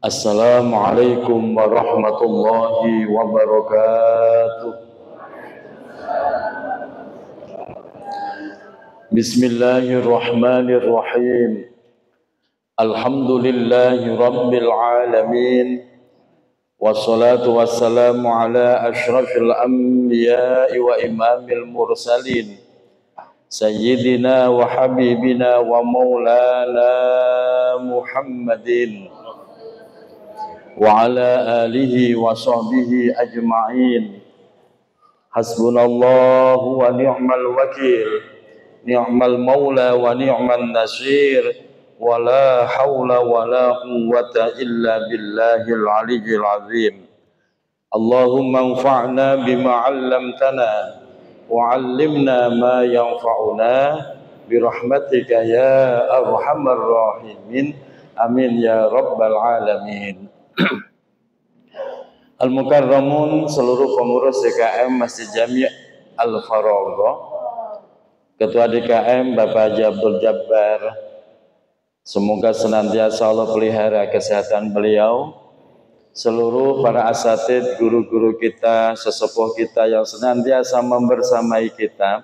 Assalamualaikum warahmatullahi wabarakatuh. Bismillahirrahmanirrahim. Alhamdulillahi rabbil alamin. Wassalatu wassalamu ala ashrafil anbiya'i wa imamil mursalin, Sayyidina wa habibina wa maulana Muhammadin wa ala alihi wa sahbihi ajma'in. Hasbunallahu wa ni'mal wakil, ni'mal maula wa ni'man nasir, wa la hawla wa la quwwata illa billahil aliyyil azim. Allahumma anfa'na bima 'allamtana wa 'allimna ma yanfa'una birahmatika ya arhamar rahimin. Amin ya rabbal alamin. Al-Mukarramun, seluruh pengurus DKM Masjid Jami' Al-Faragha, Ketua DKM Bapak Haji Abdul Jabbar, semoga senantiasa Allah pelihara kesehatan beliau, seluruh para asatid, guru-guru kita, sesepuh kita yang senantiasa membersamai kita,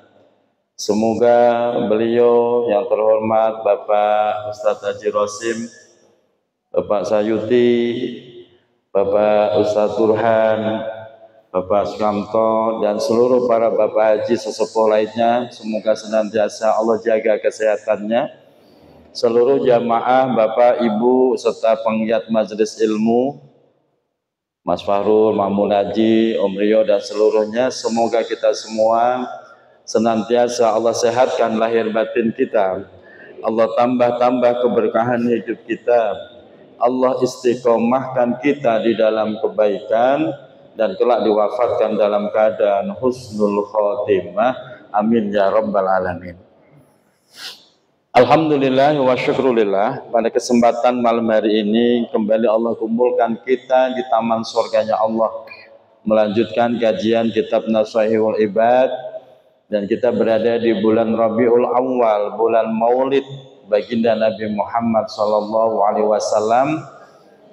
semoga beliau yang terhormat Bapak Ustadz Haji Rosim, Bapak Sayuti, Bapak Ustadz Burhan, Bapak Sukamto, dan seluruh para Bapak Haji sesepuh lainnya, semoga senantiasa Allah jaga kesehatannya. Seluruh jamaah, Bapak, Ibu, serta penggiat majelis ilmu, Mas Fahrul, Mamun Haji, Om Rio, dan seluruhnya, semoga kita semua senantiasa Allah sehatkan lahir batin kita, Allah tambah-tambah keberkahan hidup kita, Allah istiqomahkan kita di dalam kebaikan, dan kelak diwafatkan dalam keadaan husnul khotimah. Amin ya rabbal alamin. Alhamdulillah wa syukrulillah, pada kesempatan malam hari ini kembali Allah kumpulkan kita di taman surganya Allah, melanjutkan kajian kitab Nasaihul Ibad, dan kita berada di bulan Rabiul Awal, bulan Maulid baginda Nabi Muhammad SAW.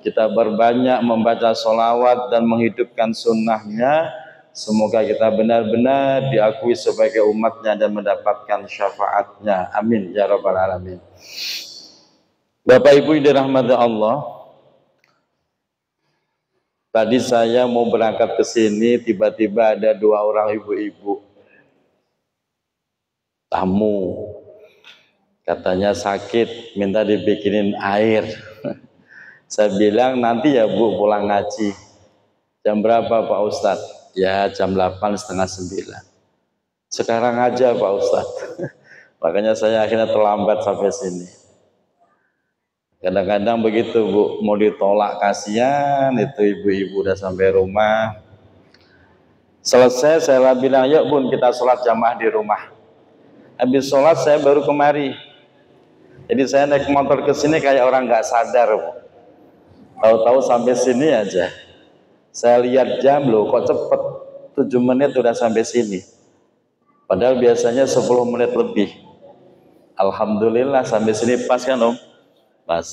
Kita berbanyak membaca sholawat dan menghidupkan sunnahnya. Semoga kita benar-benar diakui sebagai umatnya dan mendapatkan syafaatnya. Amin ya rabbal alamin. Bapak Ibu yang dirahmati Allah, tadi saya mau berangkat ke sini, tiba-tiba ada dua orang ibu-ibu tamu, katanya sakit, minta dibikinin air. Saya bilang nanti ya Bu, pulang ngaji. Jam berapa Pak Ustadz? Ya jam 8:30, 9. Sekarang aja Pak Ustadz. Makanya saya akhirnya terlambat sampai sini. Kadang-kadang begitu Bu, mau ditolak, kasihan itu ibu-ibu udah sampai rumah. Selesai saya bilang, yuk Bun kita sholat jamaah di rumah. Habis sholat saya baru kemari. Jadi saya naik motor ke sini kayak orang nggak sadar Bu. Tahu-tahu sampai sini aja. Saya lihat jam, loh kok cepet, 7 menit udah sampai sini. Padahal biasanya 10 menit lebih. Alhamdulillah sampai sini pas kan Om? Pas.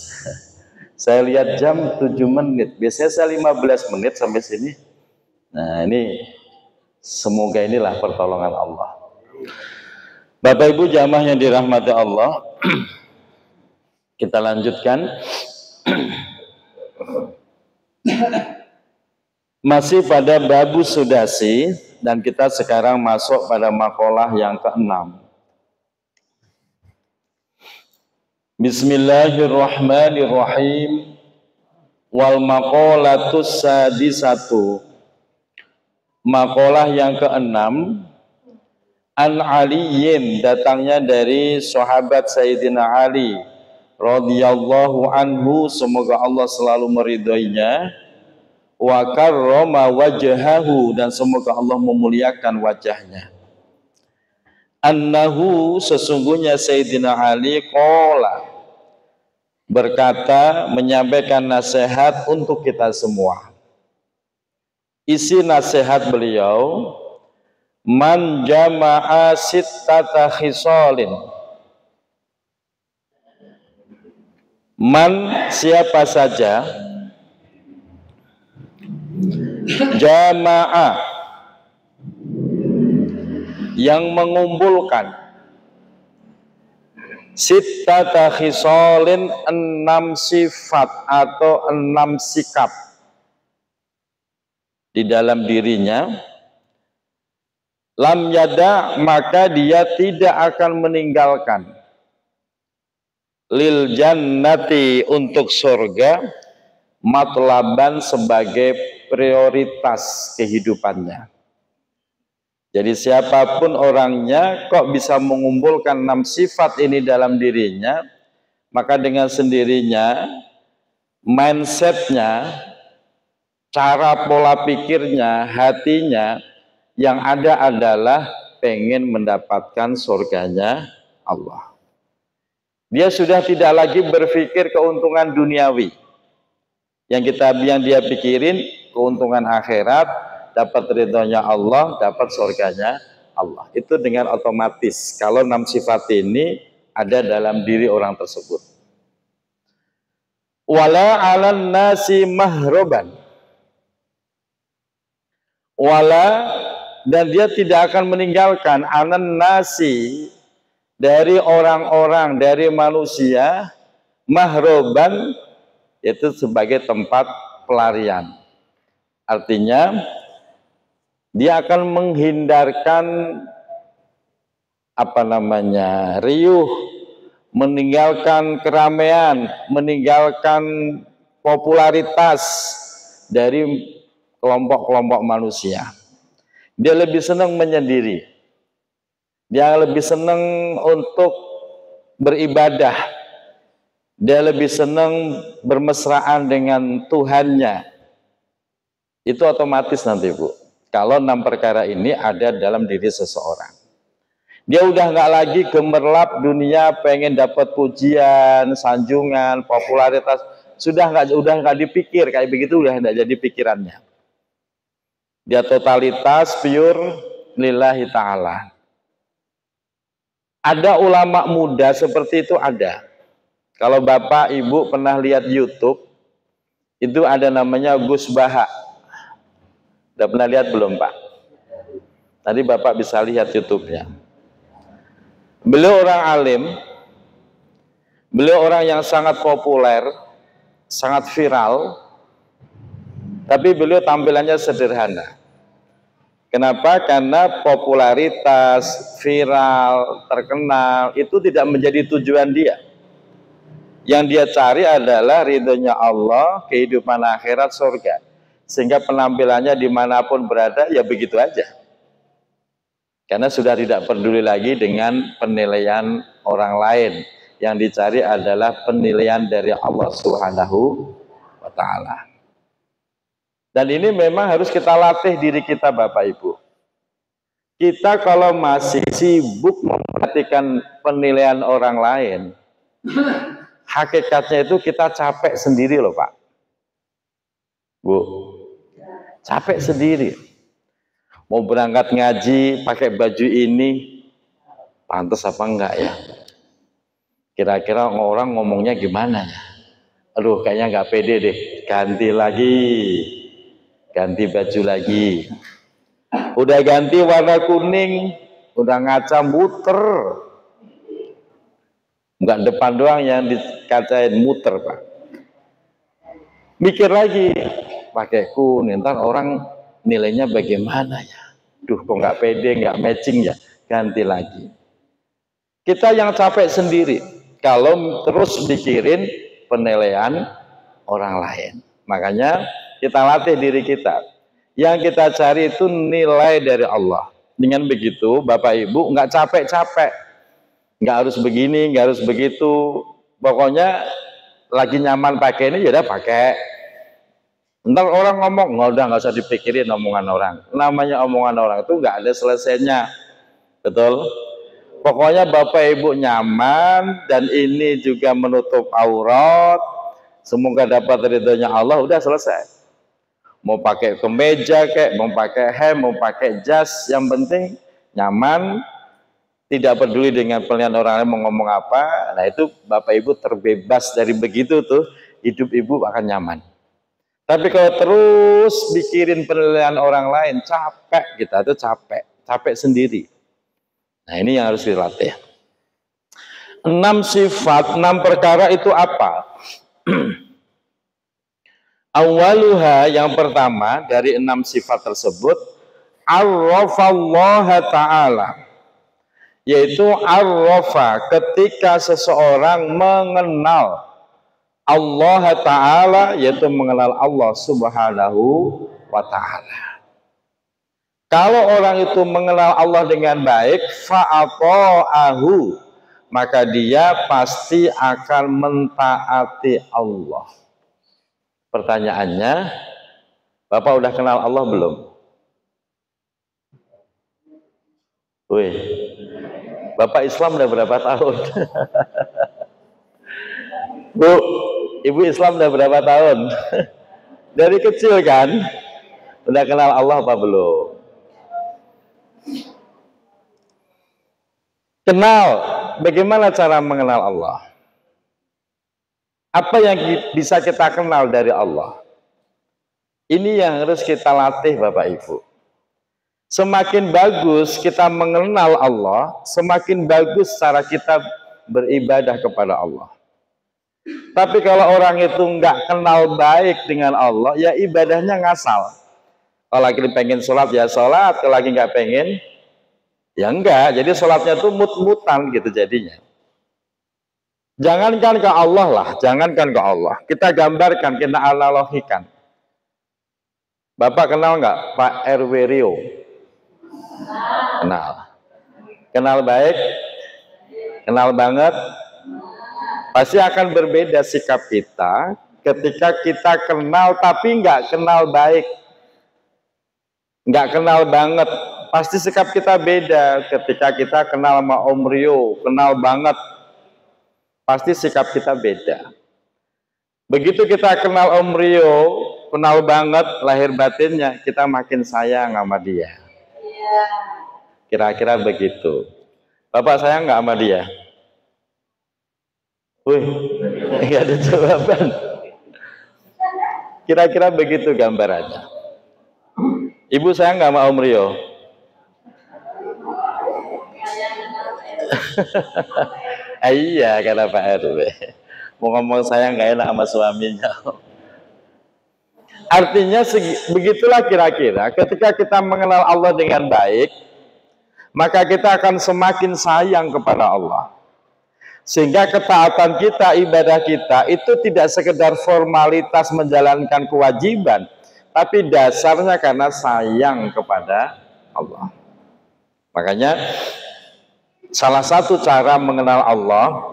Saya lihat jam 7 menit. Biasanya saya 15 menit sampai sini. Nah ini semoga inilah pertolongan Allah. Bapak Ibu jamaah yang dirahmati Allah, kita lanjutkan. Masih pada babu sudasi, dan kita sekarang masuk pada makalah yang ke-6. Bismillahirrahmanirrahim. Wal maqalatus sadisatu. Makalah yang ke-6. An Aliyin, datangnya dari sahabat Sayyidina Ali radhiyallahu anhu, semoga Allah selalu meridhoinya, wa karrama wajhahu, dan semoga Allah memuliakan wajahnya. Annahu, sesungguhnya Sayyidina Ali qala, berkata, menyampaikan nasihat untuk kita semua. Isi nasihat beliau, man jama'a sittata khisalin, man siapa saja Jamaah yang mengumpulkan sittata khisalin 6 sifat atau 6 sikap di dalam dirinya, lam yada, maka dia tidak akan meninggalkan lil jannati, untuk surga, matlaban, sebagai prioritas kehidupannya. Jadi siapapun orangnya kok bisa mengumpulkan 6 sifat ini dalam dirinya, maka dengan sendirinya mindsetnya, cara pola pikirnya, hatinya yang ada adalah pengen mendapatkan surganya Allah. Dia sudah tidak lagi berpikir keuntungan duniawi. Yang dia pikirin keuntungan akhirat, dapat ridhonya Allah, dapat surganya Allah. Itu dengan otomatis kalau 6 sifat ini ada dalam diri orang tersebut. Wala 'alan nasi mahroban. Wala, dan dia tidak akan meninggalkan 'alan nasi, dari orang-orang, dari manusia, mahroban, yaitu sebagai tempat pelarian. Artinya dia akan menghindarkan riuh, meninggalkan keramaian, meninggalkan popularitas dari kelompok-kelompok manusia. Dia lebih senang menyendiri. Dia lebih senang untuk beribadah. Dia lebih senang bermesraan dengan Tuhannya. Itu otomatis nanti, Bu. Kalau 6 perkara ini ada dalam diri seseorang. Dia udah nggak lagi gemerlap dunia, pengen dapat pujian, sanjungan, popularitas. Udah nggak dipikir kayak begitu, udah nggak jadi pikirannya. Dia totalitas pure lillahi ta'ala. Ada ulama muda seperti itu, ada. Kalau Bapak Ibu pernah lihat YouTube, itu ada namanya Gus Baha. Udah pernah lihat belum, Pak? Tadi Bapak bisa lihat YouTube-nya. Beliau orang alim, beliau orang yang sangat populer, sangat viral, tapi beliau tampilannya sederhana. Kenapa? Karena popularitas, viral, terkenal, itu tidak menjadi tujuan dia. Yang dia cari adalah ridhonya Allah, kehidupan akhirat, surga. Sehingga penampilannya dimanapun berada, ya begitu aja. Karena sudah tidak peduli lagi dengan penilaian orang lain. Yang dicari adalah penilaian dari Allah Subhanahu wa Ta'ala. Dan ini memang harus kita latih diri kita, Bapak Ibu. Kita kalau masih sibuk memperhatikan penilaian orang lain, hakikatnya itu kita capek sendiri loh, Pak. Bu, capek sendiri. Mau berangkat ngaji pakai baju ini, pantas apa enggak ya? Kira-kira orang ngomongnya gimana ya? Aduh, kayaknya enggak pede deh. Ganti lagi. Ganti baju lagi. Udah ganti warna kuning, udah ngaca muter. Enggak depan doang yang dikacain, muter, Pak. Mikir lagi, pakai kuning, ntar orang nilainya bagaimana ya? Duh, kok nggak pede, nggak matching ya? Ganti lagi. Kita yang capek sendiri kalau terus mikirin penilaian orang lain. Makanya kita latih diri kita. Yang kita cari itu nilai dari Allah. Dengan begitu, Bapak Ibu nggak capek-capek. Nggak harus begini, nggak harus begitu. Pokoknya lagi nyaman pakai ini, ya udah pakai. Ntar orang ngomong, nggak usah dipikirin omongan orang. Namanya omongan orang itu nggak ada selesainya. Betul? Pokoknya Bapak Ibu nyaman dan ini juga menutup aurat. Semoga dapat ridhonya Allah, udah selesai. Mau pakai kemeja kayak, mau pakai hem, mau pakai jas, yang penting nyaman, tidak peduli dengan penilaian orang lain mau ngomong apa. Nah itu Bapak Ibu terbebas dari begitu tuh, hidup Ibu akan nyaman. Tapi kalau terus mikirin penilaian orang lain, capek kita tuh capek sendiri. Nah ini yang harus dilatih. 6 sifat, 6 perkara itu apa? Awaluha, yang pertama dari 6 sifat tersebut, arrafallaha ta'ala, yaitu arrafa, ketika seseorang mengenal Allah Ta'ala, yaitu mengenal Allah Subhanahu wa Ta'ala. Kalau orang itu mengenal Allah dengan baik, fa'ata'ahu, maka dia pasti akan mentaati Allah. Pertanyaannya, Bapak udah kenal Allah belum? Wih, Bapak Islam udah berapa tahun? Bu, Ibu Islam udah berapa tahun? Dari kecil kan? Udah kenal Allah apa belum? Kenal, bagaimana cara mengenal Allah? Apa yang bisa kita kenal dari Allah? Ini yang harus kita latih Bapak Ibu. Semakin bagus kita mengenal Allah, semakin bagus cara kita beribadah kepada Allah. Tapi kalau orang itu nggak kenal baik dengan Allah, ya ibadahnya ngasal. Kalau lagi pengen sholat ya sholat, kalau lagi nggak pengen, ya enggak. Jadi sholatnya tuh mut-mutan gitu jadinya. Jangankan ke Allah lah, jangankan ke Allah. Kita gambarkan, kita analogikan. Bapak kenal nggak Pak RW Rio? Kenal. Kenal baik? Kenal banget? Pasti akan berbeda sikap kita ketika kita kenal tapi nggak kenal baik, nggak kenal banget. Pasti sikap kita beda ketika kita kenal sama Om Rio, kenal banget. Pasti sikap kita beda. Begitu kita kenal Om Rio, kenal banget lahir batinnya, kita makin sayang sama dia. Kira-kira begitu. Bapak sayang nggak sama dia? Wih, nggak ada jawaban. Kira-kira begitu gambarannya. Ibu sayang nggak sama Om Rio? Iya, kata Pak RW. Mau ngomong sayang nggak enak sama suaminya. Artinya begitulah kira-kira. Ketika kita mengenal Allah dengan baik, maka kita akan semakin sayang kepada Allah. Sehingga ketaatan kita, ibadah kita itu tidak sekedar formalitas menjalankan kewajiban, tapi dasarnya karena sayang kepada Allah. Makanya salah satu cara mengenal Allah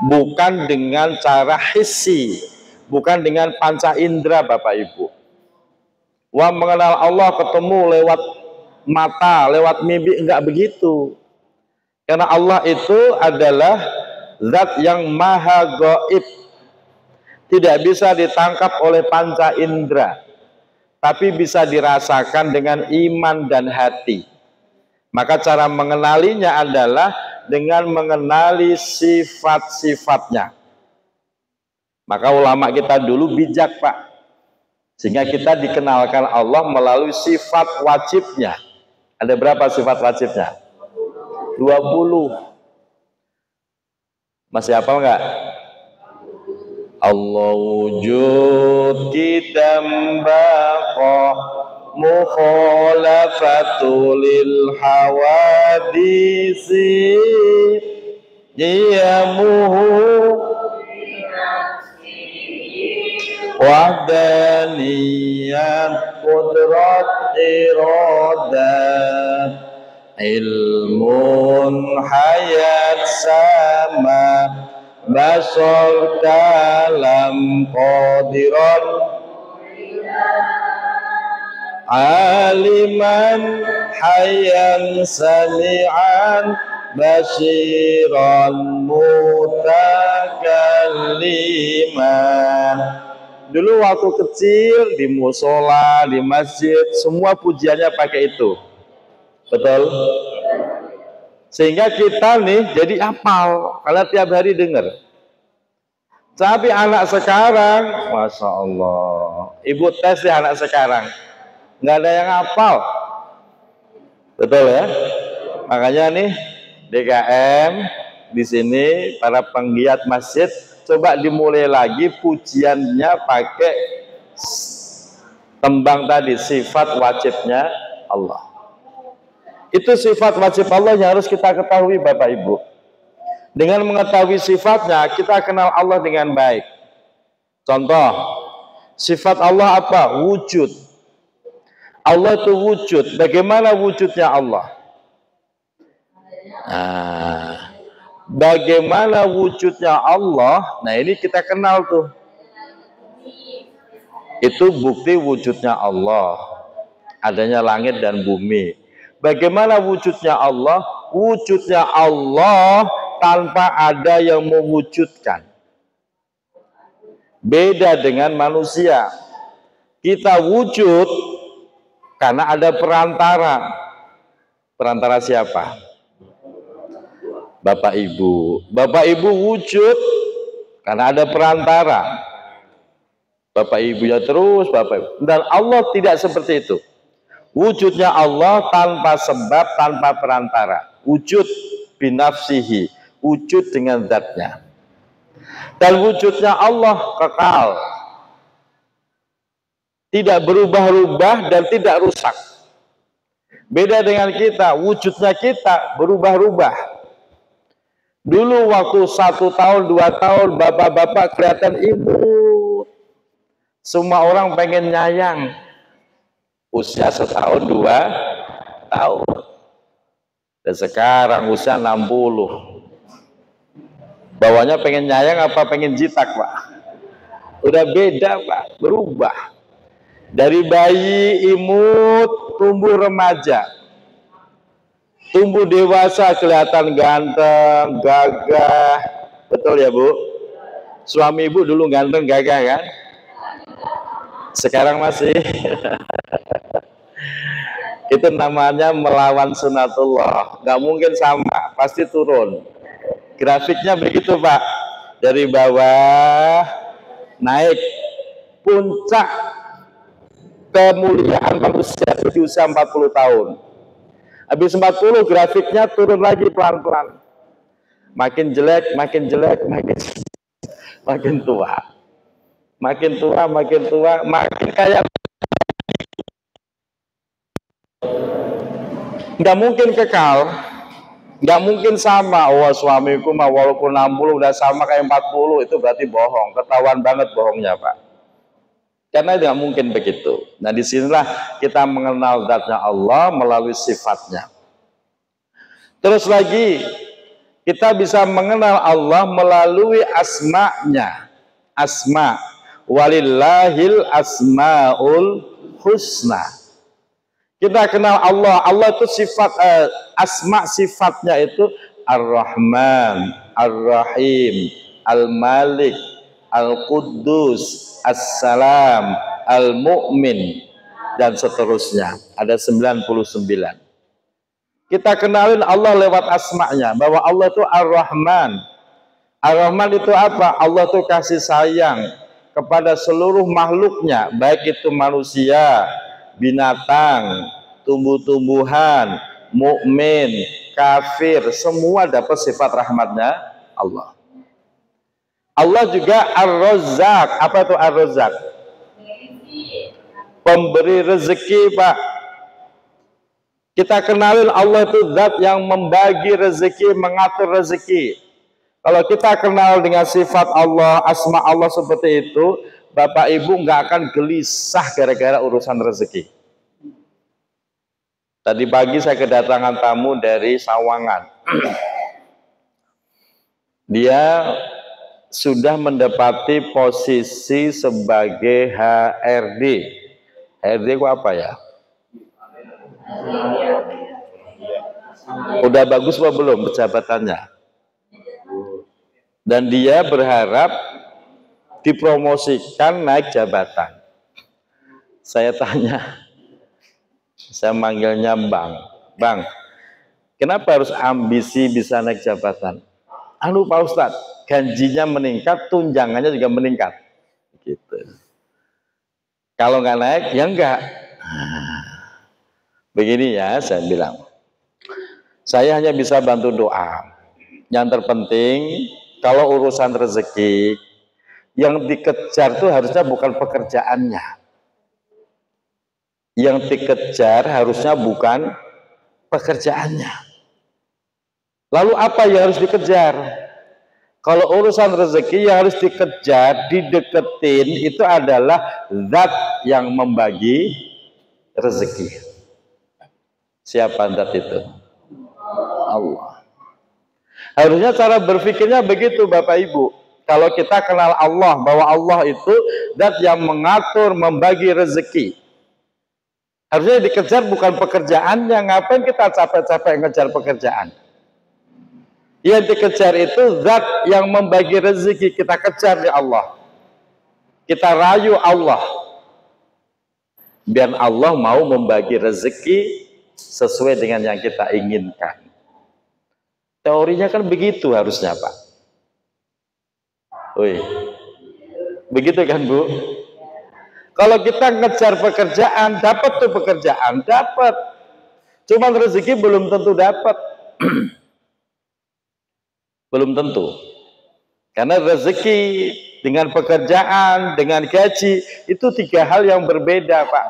bukan dengan cara hissi, bukan dengan panca indera Bapak Ibu. Wah, mengenal Allah ketemu lewat mata, lewat mimpi, enggak begitu. Karena Allah itu adalah zat yang maha gaib, tidak bisa ditangkap oleh panca indera, tapi bisa dirasakan dengan iman dan hati. Maka cara mengenalinya adalah dengan mengenali sifat-sifatnya. Maka ulama kita dulu bijak Pak, sehingga kita dikenalkan Allah melalui sifat wajibnya. Ada berapa sifat wajibnya? 20. Masih hafal nggak? Allah wujud kita baqa mukhalafatul hawadisi niyamuhu wahdaniyat qudrat iradat ilmun hayat sama basar kalam qadiran aliman hayyan sami'an basiran mutakalliman. Dulu waktu kecil di musola, di masjid, semua pujiannya pakai itu. Betul? Sehingga kita nih jadi hafal, kalau tiap hari dengar. Tapi anak sekarang, Masya Allah, ibu tes di anak sekarang, nggak ada yang hafal. Betul ya? Makanya nih DKM di sini para penggiat masjid coba dimulai lagi pujiannya pakai tembang tadi, sifat wajibnya Allah. Itu sifat wajib Allah yang harus kita ketahui Bapak Ibu. Dengan mengetahui sifatnya, kita kenal Allah dengan baik. Contoh, sifat Allah apa? Wujud. Allah itu wujud. Bagaimana wujudnya Allah? Nah, bagaimana wujudnya Allah? Nah, ini kita kenal tuh. Itu bukti wujudnya Allah. Adanya langit dan bumi. Bagaimana wujudnya Allah? Wujudnya Allah tanpa ada yang mewujudkan. Beda dengan manusia. Kita wujud karena ada perantara. Perantara siapa? Bapak Ibu. Bapak Ibu wujud karena ada perantara. Bapak Ibunya terus, Bapak Ibu. Dan Allah tidak seperti itu. Wujudnya Allah tanpa sebab, tanpa perantara. Wujud binafsihi. Wujud dengan zatnya. Dan wujudnya Allah kekal. Tidak berubah-ubah dan tidak rusak. Beda dengan kita, wujudnya kita berubah-ubah. Dulu waktu 1 tahun, 2 tahun, bapak-bapak kelihatan imut. Semua orang pengen nyayang. Usia 1 tahun, 2 tahun. Dan sekarang usia 60. Bawahnya pengen nyayang apa pengen jitak, Pak? Udah beda, Pak. Berubah. Dari bayi imut, tumbuh remaja. Tumbuh dewasa, kelihatan ganteng, gagah. Betul ya, Bu? Suami Ibu dulu ganteng, gagah kan? Sekarang masih. Itu namanya melawan sunatullah. Gak mungkin sama, pasti turun. Grafiknya begitu, Pak. Dari bawah naik. Puncak kemuliaan manusia di usia 40 tahun. Habis 40 grafiknya turun lagi pelan-pelan. Makin jelek, makin jelek, makin tua. Makin tua, makin kayak nggak mungkin kekal, nggak mungkin sama. Wah, suamiku mah walaupun 60 udah sama kayak 40, itu berarti bohong. Ketahuan banget bohongnya, Pak. Karena nggak mungkin begitu. Nah, disinilah kita mengenal zatnya Allah melalui sifatnya. Terus lagi, kita bisa mengenal Allah melalui asma'nya. Asma' walillahil asma'ul husna. Kita kenal Allah. Allah itu sifat asma' sifatnya itu Ar-Rahman, Ar-Rahim, Al-Malik, Al-Quddus, As-Salam, Al-Mu'min, dan seterusnya. Ada 99. Kita kenalin Allah lewat asma'nya, bahwa Allah itu Ar-Rahman. Ar-Rahman itu apa? Allah itu kasih sayang kepada seluruh makhluknya, baik itu manusia, binatang, tumbuh-tumbuhan, mukmin, kafir, semua dapat sifat rahmatnya Allah. Allah juga Ar-Razzaq. Apa itu Ar-Razzaq? Pemberi rezeki, Pak. Kita kenalin Allah itu zat yang membagi rezeki, mengatur rezeki. Kalau kita kenal dengan sifat Allah, asma Allah seperti itu, Bapak Ibu nggak akan gelisah gara-gara urusan rezeki. Tadi pagi saya kedatangan tamu dari Sawangan. Dia sudah mendapati posisi sebagai HRD. HRD itu apa ya? Udah bagus apa belum pejabatannya? Dan dia berharap dipromosikan naik jabatan. Saya tanya, saya manggilnya Bang, kenapa harus ambisi bisa naik jabatan? anu Pak Ustadz, gajinya meningkat, tunjangannya juga meningkat. Gitu. Kalau nggak naik, ya enggak. Begini ya, saya bilang. Saya hanya bisa bantu doa. Yang terpenting, kalau urusan rezeki, yang dikejar itu harusnya bukan pekerjaannya. Yang dikejar harusnya bukan pekerjaannya. Lalu apa yang harus dikejar? Kalau urusan rezeki yang harus dikejar, dideketin, itu adalah zat yang membagi rezeki. Siapa zat itu? Allah. Harusnya cara berpikirnya begitu Bapak Ibu. Kalau kita kenal Allah, bahwa Allah itu zat yang mengatur, membagi rezeki. Harusnya dikejar bukan pekerjaannya. Ngapain kita capek-capek ngejar pekerjaan? Yang dikejar itu zat yang membagi rezeki. Kita kejar di Allah. Kita rayu Allah. Biar Allah mau membagi rezeki sesuai dengan yang kita inginkan. Teorinya kan begitu harusnya Pak. Wih. Begitu kan Bu? Kalau kita ngejar pekerjaan, dapat tuh pekerjaan, dapat. Cuman rezeki belum tentu dapat. Belum tentu. Karena rezeki dengan pekerjaan, dengan gaji, itu 3 hal yang berbeda Pak.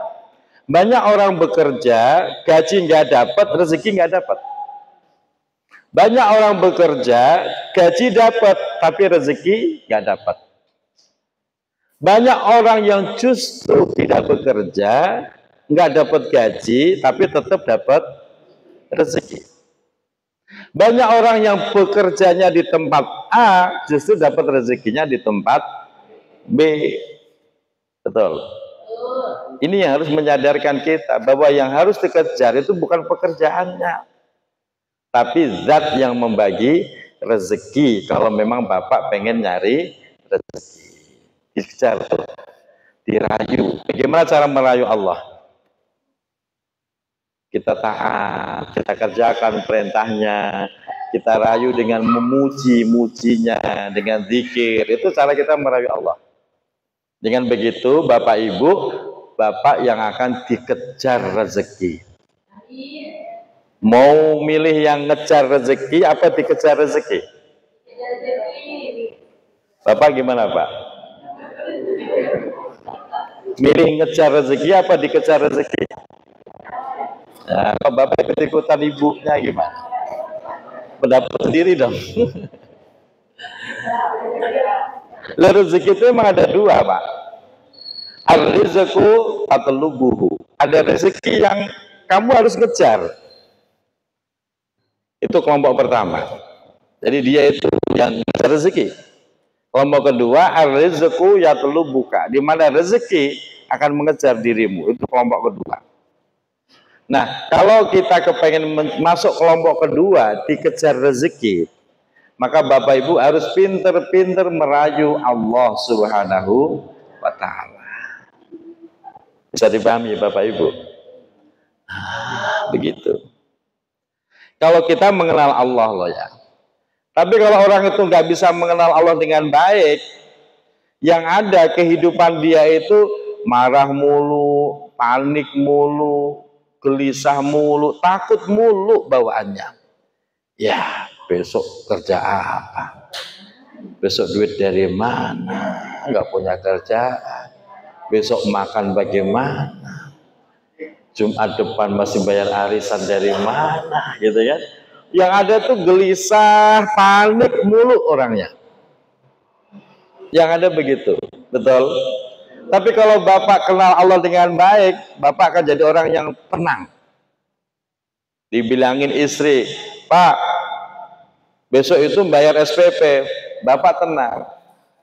Banyak orang bekerja, gaji nggak dapat, rezeki nggak dapat. Banyak orang bekerja, gaji dapat, tapi rezeki nggak dapat. Banyak orang yang justru tidak bekerja, nggak dapat gaji, tapi tetap dapat rezeki. Banyak orang yang bekerjanya di tempat A, justru dapat rezekinya di tempat B. Betul. Ini yang harus menyadarkan kita, bahwa yang harus dikejar itu bukan pekerjaannya, tapi zat yang membagi rezeki. Kalau memang Bapak pengen nyari rezeki, dikejar tuh, dirayu. Bagaimana cara merayu Allah? Kita taat, kita kerjakan perintahnya, kita rayu dengan memuji-mujinya, dengan zikir. Itu cara kita merayu Allah. Dengan begitu Bapak Ibu, Bapak yang akan dikejar rezeki. Mau milih yang ngejar rezeki apa dikejar rezeki? Bapak gimana Pak? Milih ngejar rezeki apa dikejar rezeki? Nah, kalau Bapak ikut-ikutan ibunya gimana? Pendapat sendiri dong. Lah rezeki itu memang ada 2 Pak. Ar-rizqu atlubuhu. Ada rezeki yang kamu harus ngejar. Itu kelompok pertama. Jadi dia itu yang ngejar rezeki. Kelompok kedua, ar-rizqu yatlubuka, di mana rezeki akan mengejar dirimu. Itu kelompok kedua. Nah, kalau kita kepengen masuk kelompok kedua, dikejar rezeki, maka Bapak Ibu harus pinter-pinter merayu Allah Subhanahu wa Ta'ala. Bisa dipahami Bapak Ibu? Begitu. Kalau kita mengenal Allah loh ya. Tapi kalau orang itu nggak bisa mengenal Allah dengan baik, yang ada kehidupan dia itu marah mulu, panik mulu, gelisah mulu, takut mulu bawaannya. Ya, besok kerja apa? Besok duit dari mana? Nggak punya kerjaan. Besok makan bagaimana? Jumat depan masih bayar arisan dari mana? Gitu kan? Yang ada tuh gelisah, panik mulu orangnya. Yang ada begitu, betul? Tapi kalau Bapak kenal Allah dengan baik, Bapak akan jadi orang yang tenang. Dibilangin istri, Pak, besok itu bayar SPP, Bapak tenang.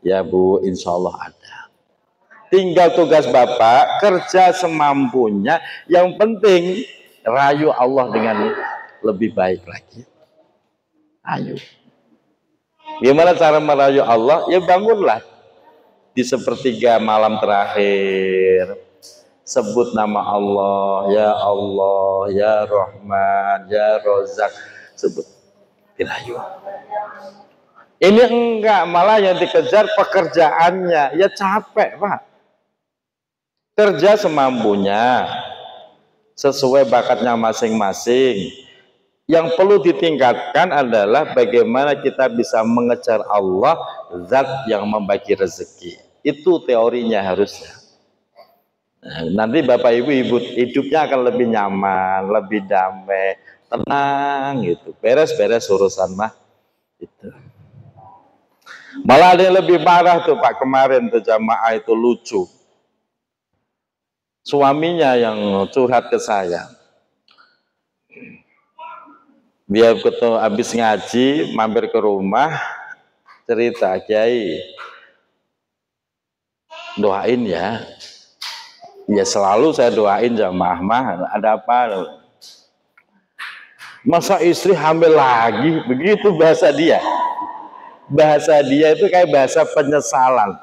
Ya Bu, insya Allah ada. Tinggal tugas Bapak, kerja semampunya. Yang penting, rayu Allah dengan lebih baik lagi. Ayo. Gimana cara merayu Allah? Ya bangunlah di sepertiga malam terakhir, sebut nama Allah, ya Rahman, ya Rozak, sebut, dirayu. Ini enggak, malah yang dikejar pekerjaannya. Ya capek, Pak. Kerja semampunya, sesuai bakatnya masing-masing. Yang perlu ditingkatkan adalah bagaimana kita bisa mengejar Allah, zat yang membagi rezeki. Itu teorinya harusnya. Nah, nanti Bapak Ibu hidupnya akan lebih nyaman, lebih damai, tenang gitu. Beres-beres urusan mah itu. Malah ada yang lebih parah tuh Pak, kemarin tuh jamaah itu lucu. Suaminya yang curhat ke saya. Dia habis ngaji, mampir ke rumah, cerita, Kiai, doain ya. Ya selalu saya doain jamaah mah, ada apa? Masa istri hamil lagi? Begitu bahasa dia. Bahasa dia itu kayak bahasa penyesalan.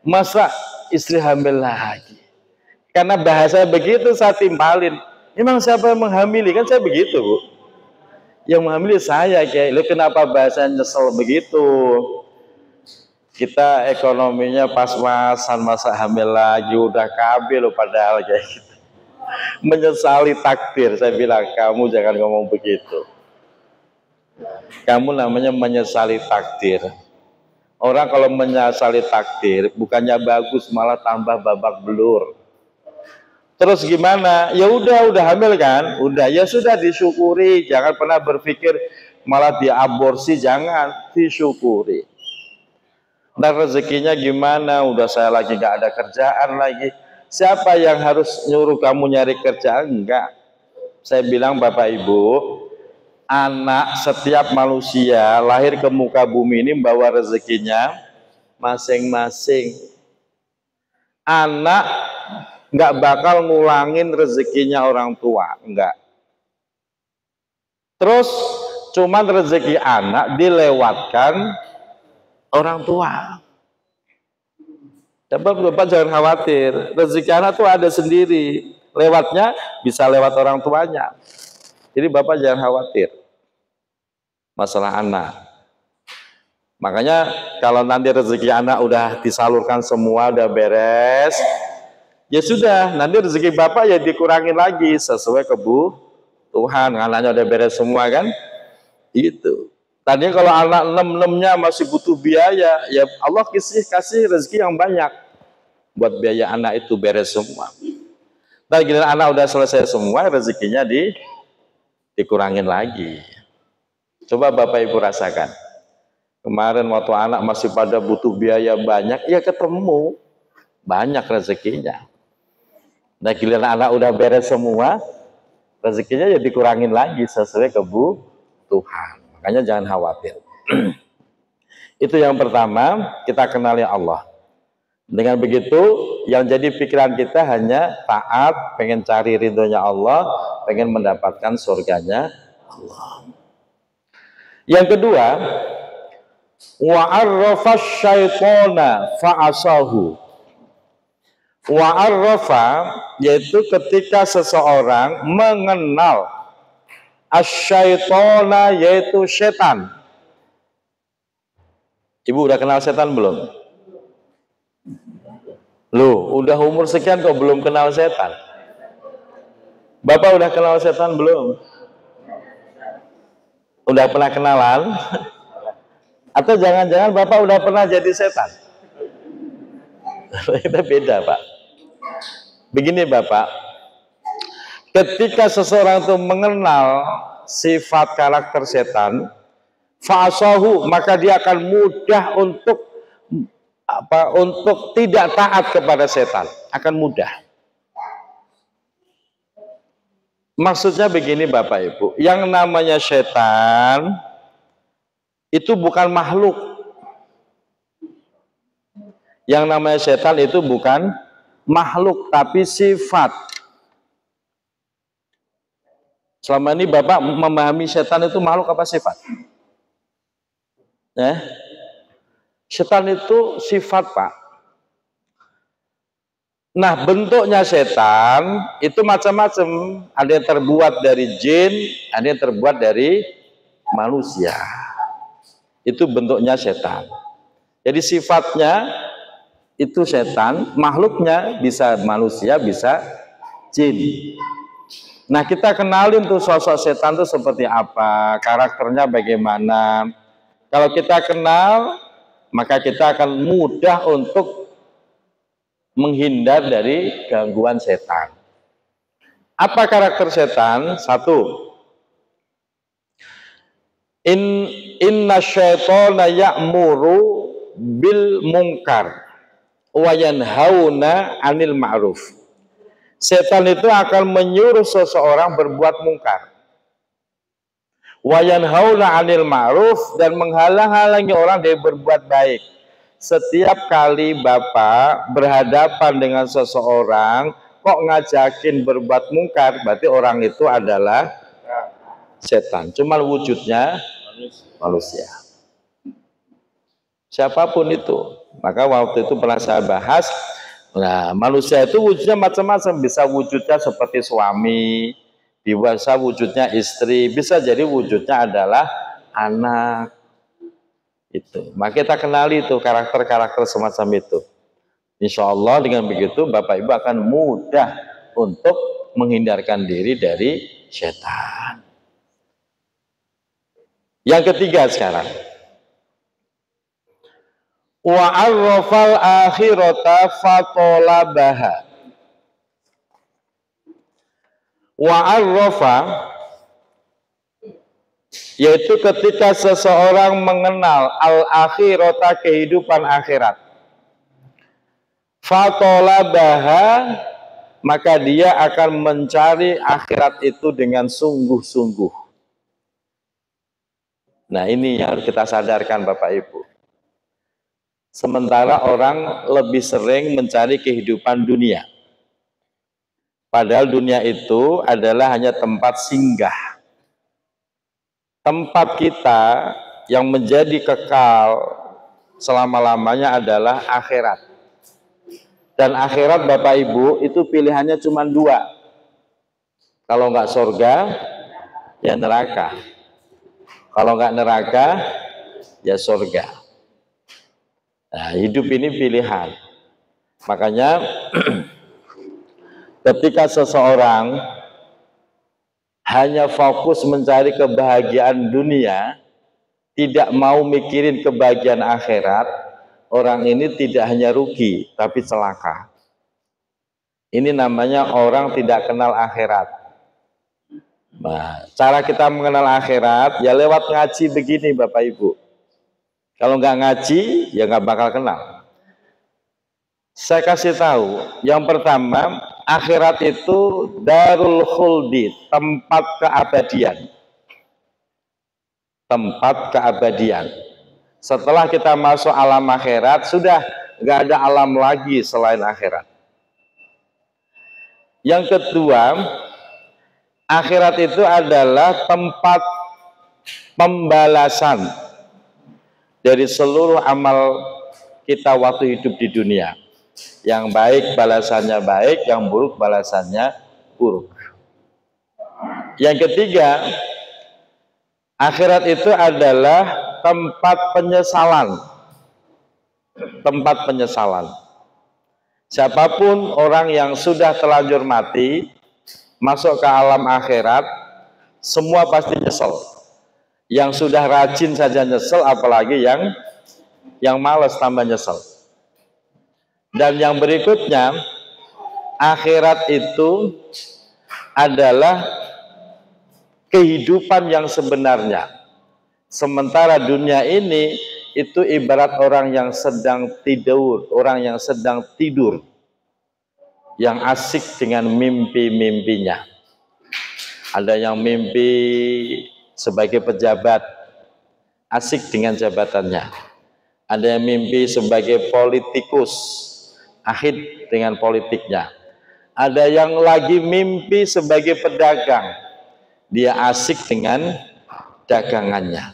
Masa istri hamil lagi? Karena bahasa begitu saya timpalin. Emang siapa yang menghamili? Kan saya begitu, Bu. Yang menghamili saya, Kiai. Lu kenapa bahasa nyesel begitu? Kita ekonominya pas-pasan, masa hamil lagi, udah KB lo padahal kayak gitu. Menyesali takdir. Saya bilang, kamu jangan ngomong begitu. Kamu namanya menyesali takdir. Orang kalau menyesali takdir, bukannya bagus, malah tambah babak belur. Terus gimana? Ya udah hamil kan? Udah, ya sudah disyukuri. Jangan pernah berpikir malah diaborsi, jangan, disyukuri. Dan rezekinya gimana? Udah saya lagi gak ada kerjaan lagi. Siapa yang harus nyuruh kamu nyari kerjaan? Enggak. Saya bilang Bapak Ibu, anak setiap manusia lahir ke muka bumi ini membawa rezekinya masing-masing. Anak nggak bakal ngulangin rezekinya orang tua, enggak. Terus cuman rezeki anak dilewatkan orang tua. Bapak jangan khawatir, rezeki anak tuh ada sendiri, lewatnya bisa lewat orang tuanya. Jadi Bapak jangan khawatir masalah anak. Makanya kalau nanti rezeki anak udah disalurkan semua, udah beres, ya sudah, nanti rezeki Bapak ya dikurangin lagi sesuai kebutuhan. Anaknya udah beres semua kan? Itu. Tadinya kalau anak 6-6-nya masih butuh biaya, ya Allah kasih rezeki yang banyak buat biaya anak itu beres semua. Dan giliran anak udah selesai semua, rezekinya dikurangin lagi. Coba Bapak Ibu rasakan. Kemarin waktu anak masih pada butuh biaya banyak, ya ketemu banyak rezekinya. Nah giliran anak udah beres semua, rezekinya ya dikurangin lagi sesuai kebutuhan. Makanya jangan khawatir. Itu yang pertama, kita kenali Allah. Dengan begitu, yang jadi pikiran kita hanya taat, pengen cari ridhonya Allah, pengen mendapatkan surganya Allah. Yang kedua, wa'arrafa syaitona fa'asahu. Wa'arrafa, yaitu ketika seseorang mengenal asyaitona, yaitu setan. Ibu udah kenal setan belum? Loh, udah umur sekian kok belum kenal setan? Bapak udah kenal setan belum? Udah pernah kenalan? Atau jangan-jangan Bapak udah pernah jadi setan? Kita beda Pak. Begini Bapak, ketika seseorang itu mengenal sifat karakter setan, fa'asahu, maka dia akan mudah untuk tidak taat kepada setan, akan mudah. Maksudnya begini Bapak Ibu, yang namanya setan itu bukan makhluk. Yang namanya setan itu bukan makhluk, tapi sifat. Selama ini Bapak memahami setan itu makhluk apa sifat? Setan itu sifat Pak. Nah bentuknya setan itu macam-macam. Ada yang terbuat dari jin, ada yang terbuat dari manusia. itu bentuknya setan. Jadi sifatnya itu setan, makhluknya bisa manusia, bisa jin. Nah, kita kenalin tuh sosok setan itu seperti apa, karakternya bagaimana. Kalau kita kenal, maka kita akan mudah untuk menghindar dari gangguan setan. Apa karakter setan? Satu, inna syaitana ya'muru bil munkar wa yanhauna 'anil ma'ruf. Setan itu akan menyuruh seseorang berbuat mungkar. Wa yanhauna 'anil ma'ruf, dan menghalang-halangi orang dari berbuat baik. Setiap kali Bapak berhadapan dengan seseorang kok ngajakin berbuat mungkar, berarti orang itu adalah setan. Cuma wujudnya manusia. Siapapun itu. Maka waktu itu pernah saya bahas, nah manusia itu wujudnya macam-macam. Bisa wujudnya seperti suami, bisa wujudnya istri, bisa jadi wujudnya adalah anak. Itu. Maka kita kenali itu karakter-karakter semacam itu. Insya Allah dengan begitu Bapak Ibu akan mudah untuk menghindarkan diri dari setan. Yang ketiga sekarang, wa arrafal akhirata fatolabaha. Wa arrafa, yaitu ketika seseorang mengenal al-akhirata, kehidupan akhirat, fatolabaha, maka dia akan mencari akhirat itu dengan sungguh-sungguh. Nah, ini yang harus kita sadarkan Bapak Ibu. Sementara orang lebih sering mencari kehidupan dunia, padahal dunia itu adalah hanya tempat singgah. Tempat kita yang menjadi kekal selama-lamanya adalah akhirat. Dan akhirat Bapak Ibu itu pilihannya cuma dua. Kalau nggak surga, ya neraka. Kalau nggak neraka, ya surga. Nah, hidup ini pilihan. Makanya ketika seseorang hanya fokus mencari kebahagiaan dunia, tidak mau mikirin kebahagiaan akhirat, orang ini tidak hanya rugi, tapi celaka. Ini namanya orang tidak kenal akhirat. Nah, cara kita mengenal akhirat, ya lewat ngaji begini Bapak Ibu. Kalau nggak ngaji, ya nggak bakal kenal. Saya kasih tahu, yang pertama, akhirat itu darul khuldi, tempat keabadian. Tempat keabadian. Setelah kita masuk alam akhirat, sudah nggak ada alam lagi selain akhirat. Yang kedua, akhirat itu adalah tempat pembalasan dari seluruh amal kita waktu hidup di dunia. Yang baik balasannya baik, yang buruk balasannya buruk. Yang ketiga, akhirat itu adalah tempat penyesalan. Tempat penyesalan. Siapapun orang yang sudah terlanjur mati, masuk ke alam akhirat, semua pasti nyesel. Yang sudah rajin saja nyesel, apalagi yang malas tambah nyesel. Dan yang berikutnya, akhirat itu adalah kehidupan yang sebenarnya. Sementara dunia ini itu ibarat orang yang sedang tidur, orang yang sedang tidur, yang asik dengan mimpi-mimpinya. Ada yang mimpi sebagai pejabat, asik dengan jabatannya. Ada yang mimpi sebagai politikus, akhir dengan politiknya. Ada yang lagi mimpi sebagai pedagang, dia asik dengan dagangannya.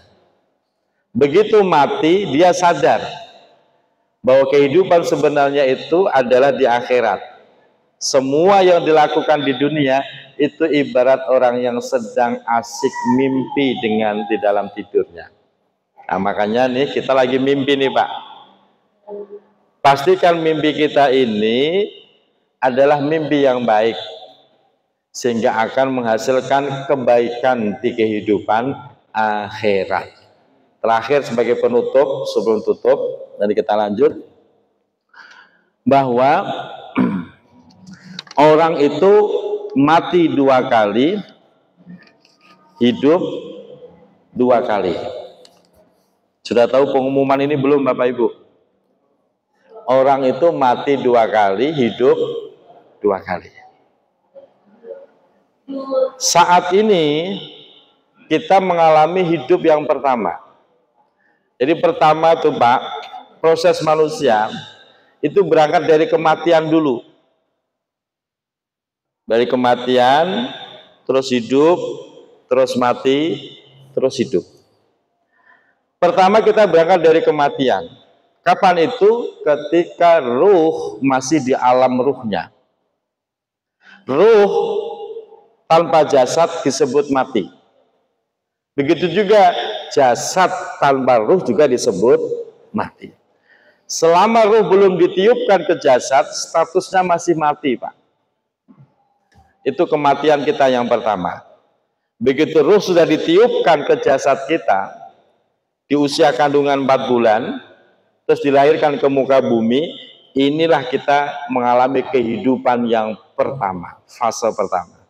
Begitu mati, dia sadar bahwa kehidupan sebenarnya itu adalah di akhirat. Semua yang dilakukan di dunia itu ibarat orang yang sedang asik mimpi dengan di dalam tidurnya. Nah, makanya nih kita lagi mimpi nih Pak. Pastikan mimpi kita ini adalah mimpi yang baik, sehingga akan menghasilkan kebaikan di kehidupan akhirat. Terakhir sebagai penutup, sebelum tutup, nanti kita lanjut, bahwa orang itu mati 2 kali, hidup 2 kali. Sudah tahu pengumuman ini belum Bapak Ibu? Orang itu mati 2 kali, hidup 2 kali. Saat ini kita mengalami hidup yang pertama. Jadi pertama tuh Pak, proses manusia itu berangkat dari kematian dulu. Dari kematian, terus hidup, terus mati, terus hidup. Pertama kita berangkat dari kematian. Kapan itu? Ketika ruh masih di alam ruhnya. Ruh tanpa jasad disebut mati. Begitu juga jasad tanpa ruh juga disebut mati. Selama ruh belum ditiupkan ke jasad, statusnya masih mati Pak. Itu kematian kita yang pertama. Begitu ruh sudah ditiupkan ke jasad kita, di usia kandungan 4 bulan, terus dilahirkan ke muka bumi, inilah kita mengalami kehidupan yang pertama, fase pertama.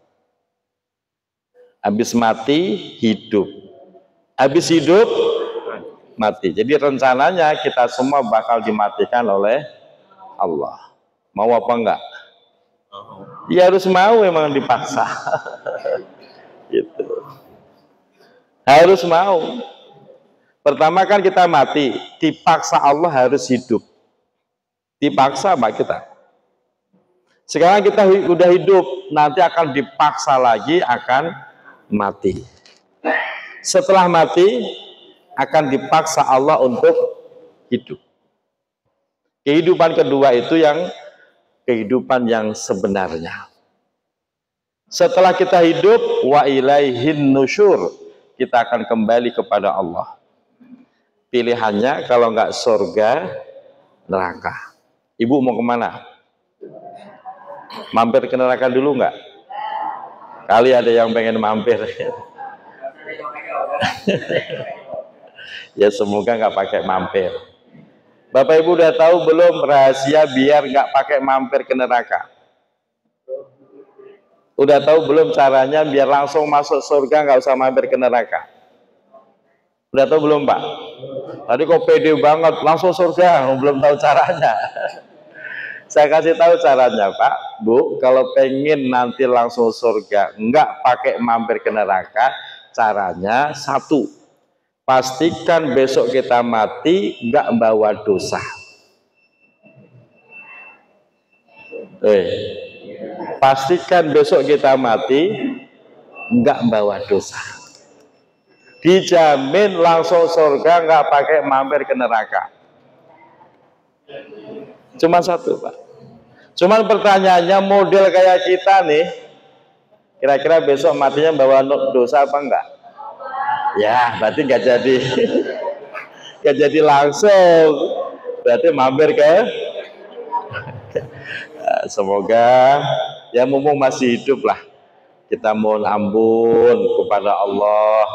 Habis mati, hidup. Habis hidup, mati. Jadi rencananya kita semua bakal dimatikan oleh Allah. Mau apa enggak? Ya harus mau, memang dipaksa. Gitu. Harus mau. Pertama kan kita mati, dipaksa Allah harus hidup. Dipaksa Pak kita. Sekarang kita udah hidup, nanti akan dipaksa lagi akan mati. Setelah mati akan dipaksa Allah untuk hidup. Kehidupan kedua itu yang kehidupan yang sebenarnya. Setelah kita hidup, wa ilaihin nusyur, kita akan kembali kepada Allah. Pilihannya kalau nggak surga, neraka. Ibu mau kemana? Mampir ke neraka dulu nggak? Kali ada yang pengen mampir. Ya semoga nggak pakai mampir. Bapak Ibu udah tahu belum rahasia biar nggak pakai mampir ke neraka? Udah tahu belum caranya biar langsung masuk surga nggak usah mampir ke neraka? Udah tahu belum Pak? Tadi kok pede banget langsung surga, belum tahu caranya. Saya kasih tahu caranya Pak, Bu, kalau pengen nanti langsung surga, nggak pakai mampir ke neraka, caranya satu, pastikan besok kita mati nggak bawa dosa. Pastikan besok kita mati nggak bawa dosa. Dijamin langsung surga, nggak pakai mampir ke neraka. Cuma satu Pak. Cuman pertanyaannya model kayak kita nih, kira-kira besok matinya bawa dosa apa enggak? Ya berarti nggak jadi. Nggak jadi langsung, berarti mampir ke. Semoga ya mumpung masih hidup lah, kita mohon ampun kepada Allah,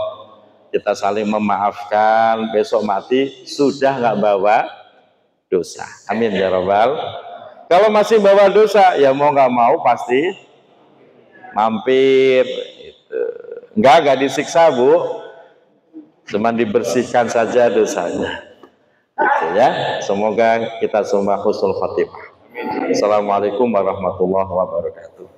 kita saling memaafkan, besok mati sudah nggak bawa dosa. Amin ya Rabbal. Kalau masih bawa dosa, ya mau nggak mau pasti mampir. Nggak disiksa Bu, cuman dibersihkan saja dosanya. Gitu ya. Semoga kita semua husnul khotimah. Assalamualaikum warahmatullahi wabarakatuh.